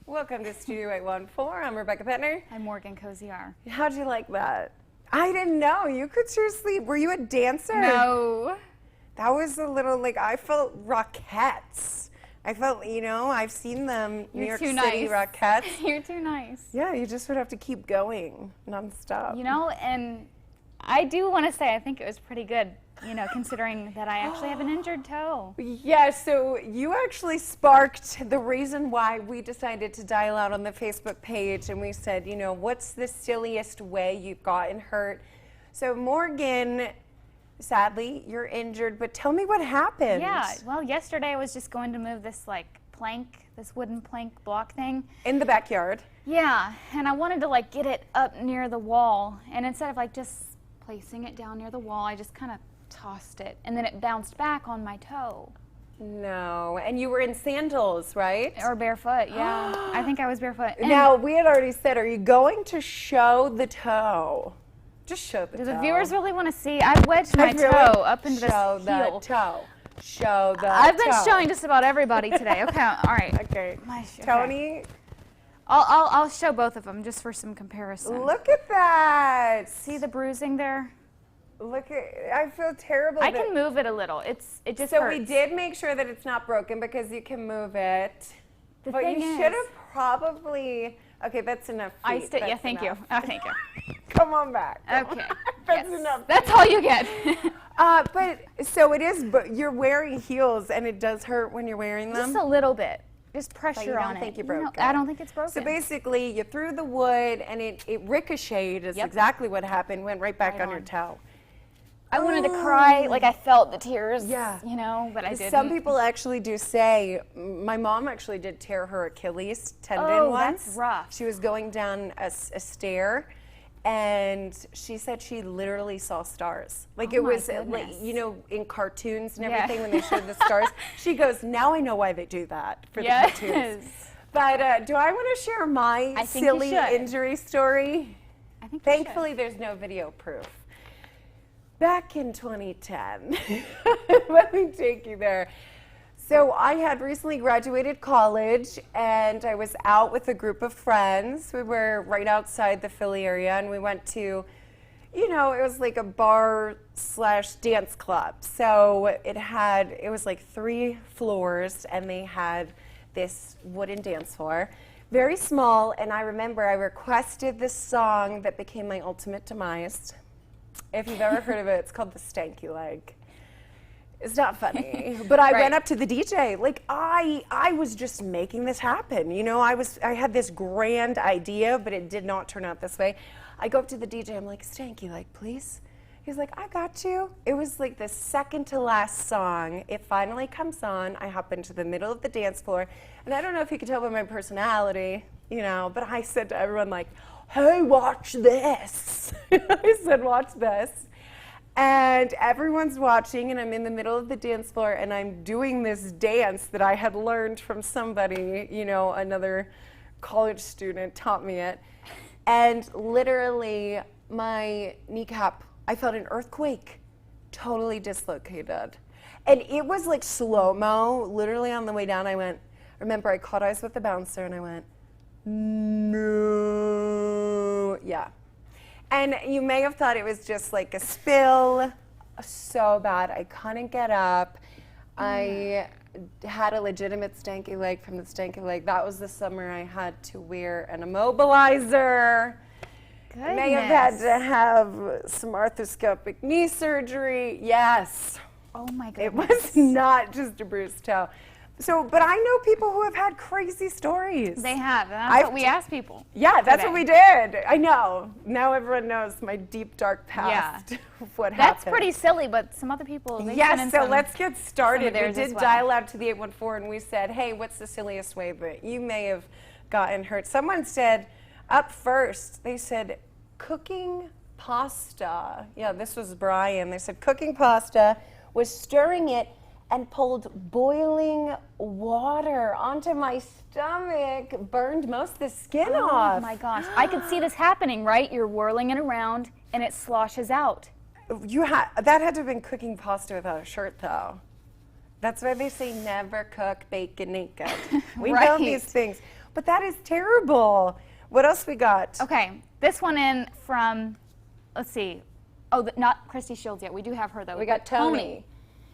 Welcome to Studio 814. I'm Rebecca Pettner. I'm Morgan Coziar. How'd you like that? I didn't know. You could seriously, were you a dancer? No. That was a little, like, I felt Rockettes. I felt, you know, I've seen them, New York City Rockettes. You're too nice. Yeah, you just would have to keep going nonstop. You know, and I do want to say I think it was pretty good, you know, considering that I actually have an injured toe. Yeah, so you actually sparked the reason why we decided to dial out on the Facebook page, and we said, you know, what's the silliest way you've gotten hurt? So Morgan, sadly, you're injured, but tell me what happened. Yeah, well, yesterday I was just going to move this this wooden plank block thing. In the backyard. Yeah, and I wanted to get it up near the wall, and instead of just placing it down near the wall, I just kind of tossed it, and then it bounced back on my toe. No, and you were in sandals, right? Or barefoot, yeah. I think I was barefoot. And now, we had already said, are you going to show the toe? Just show the toe. Do the viewers really want to see? I've wedged my toe up into this heel. Show the toe. Show the toe. I've been showing just about everybody today. Okay, all right. Okay. Tony? I'll show both of them just for some comparison. Look at that. See the bruising there? Look at, I feel terrible. I can move it a little. It just so hurts. we did make sure that it's not broken because you can move it. But you should have probably, okay, that's enough feet. Yeah, thank you. Oh, thank you. Come on back. Okay. That's enough. That's all you get. But so it is, but you're wearing heels and it does hurt when you're wearing them? Just a little bit. Just pressure you don't on it. think you broke it? I don't think it's broken. So basically, you threw the wood and it ricocheted, is exactly what happened, went right back on your toe. I wanted to cry, I felt the tears, yeah. you know, but I didn't. Some people actually do say, my mom actually did tear her Achilles tendon once. That's rough. She was going down a stair, and she said she literally saw stars. It was, you know, in cartoons and everything when they showed the stars. She goes, now I know why they do that for the cartoons. But do I want to share my silly injury story? I think Thankfully, there's no video proof. Back in 2010, let me take you there. So I had recently graduated college and I was out with a group of friends. We were right outside the Philly area and we went to, you know, it was like a bar/dance club. So it was like 3 floors and they had this wooden dance floor, very small. And I remember I requested this song that became my ultimate demise. If you've ever heard of it, it's called The Stanky Leg. It's not funny, but I went up to the DJ. I was just making this happen. You know, I had this grand idea, but it did not turn out this way. I go up to the DJ, I'm like, Stanky Leg, please. He's like, I got you. It was like the second to last song. It finally comes on. I hop into the middle of the dance floor, and I don't know if you could tell by my personality, you know, but I said to everyone, hey, watch this. I said, watch this. And everyone's watching, and I'm in the middle of the dance floor, and I'm doing this dance that I had learned from somebody, you know, another college student taught me it. And literally, my kneecap, I felt an earthquake, totally dislocated. And it was like slow-mo. Literally on the way down, remember I caught eyes with the bouncer, and I went, no. Yeah. And you may have thought it was just like a spill. So bad. I couldn't get up. I had a legitimate stanky leg from the stanky leg. That was the summer I had to wear an immobilizer. Goodness. May have had to have some arthroscopic knee surgery. Yes. Oh my goodness. It was not just a bruised toe. So, but I know people who have had crazy stories. They have. That's what we asked people. Yeah, that's what we did. I know. Now everyone knows my deep, dark past of what happened. That's pretty silly, but some other people, yes, so let's get started. We did dial out to the 814 and we said, hey, what's the silliest way that you may have gotten hurt? Someone said, up first, they said, cooking pasta. Yeah, this was Brian. They said, cooking pasta, was stirring it, and pulled boiling water onto my stomach, burned most of the skin off. Oh my gosh, I could see this happening, right? You're whirling it around and it sloshes out. That had to have been cooking pasta without a shirt though. That's why they say never cook bacon naked. We know these things. But that is terrible. What else we got? Okay, this one in from, let's see. Oh, not Christy Shields yet. We do have her though. We got Tony.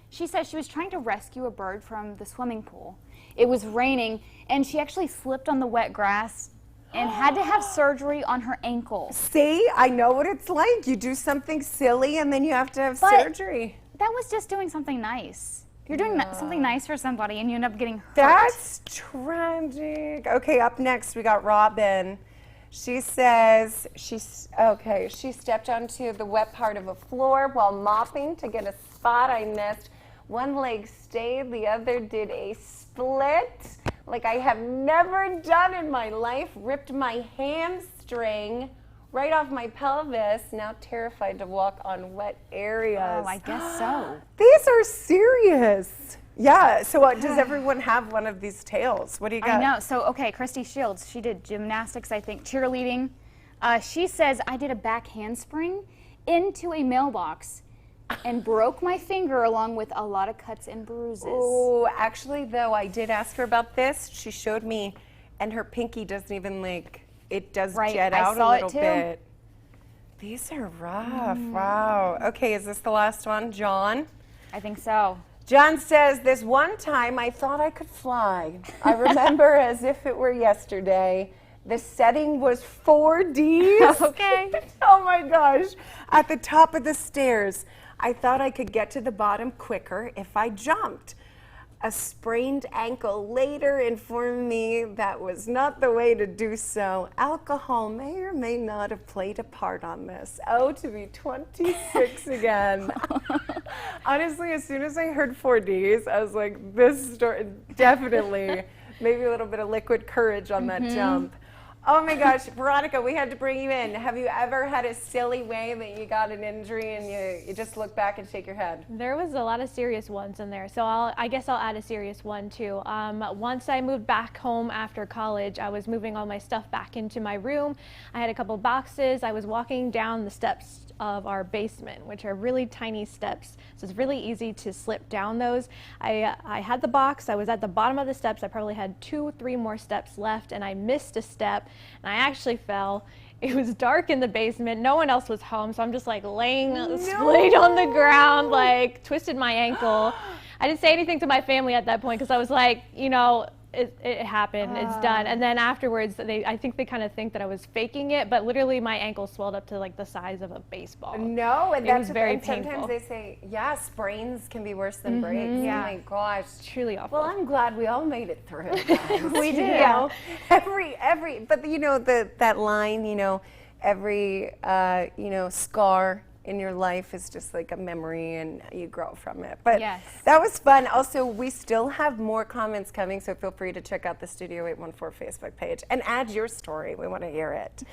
She says she was trying to rescue a bird from the swimming pool. It was raining, and she actually slipped on the wet grass and had to have surgery on her ankle. See, I know what it's like. You do something silly and then you have to have But surgery. that was just doing something nice. You're doing something nice for somebody and you end up getting hurt. That's tragic. Okay, up next we got Robin. She says she stepped onto the wet part of a floor while mopping to get a spot I missed. One leg stayed, the other did a split like I have never done in my life. Ripped my hamstring right off my pelvis. Now terrified to walk on wet areas. Oh, I guess so. These are serious. Yeah, so does everyone have one of these tales? What do you got? I know. So, okay, Christy Shields, she did gymnastics, I think, cheerleading. She says, I did a back handspring into a mailbox and broke my finger along with a lot of cuts and bruises. Oh, actually, though, I did ask her about this. She showed me, and her pinky doesn't even, it does jet out a little bit. These are rough. Wow. Okay, is this the last one? John? I think so. John says, this one time I thought I could fly. I remember as if it were yesterday. The setting was 4Ds. Okay. Oh my gosh. At the top of the stairs. I thought I could get to the bottom quicker if I jumped. A sprained ankle later informed me that was not the way to do so. Alcohol may or may not have played a part on this. Oh, to be 26 again. Honestly, as soon as I heard 4Ds, I was like, this story, definitely, maybe a little bit of liquid courage on that jump. Oh my gosh, Veronica, we had to bring you in. Have you ever had a silly way that you got an injury and you just look back and shake your head? There was a lot of serious ones in there, so I guess I'll add a serious one too. Once I moved back home after college, I was moving all my stuff back into my room. I had a couple boxes. I was walking down the steps of our basement, which are really tiny steps, so it's really easy to slip down those. I had the box. I was at the bottom of the steps. I probably had 2 or 3 more steps left, and I missed a step, and I actually fell. It was dark in the basement. No one else was home, so I'm just like laying splayed on the ground, like twisted my ankle. I didn't say anything to my family at that point because I was like, you know, it happened, it's done. And then afterwards, I think they kind of think that I was faking it, but literally my ankle swelled up to like the size of a baseball. No, and it was very painful. painful. Sometimes they say, yeah, sprains can be worse than breaks. Yeah. Oh my gosh. It's truly awful. Well, I'm glad we all made it through. We did. You know, but you know, that line, you know, every, you know, scar in your life is just like a memory and you grow from it. But Yes. that was fun. Also, we still have more comments coming, so feel free to check out the Studio 814 Facebook page and add your story. We want to hear it.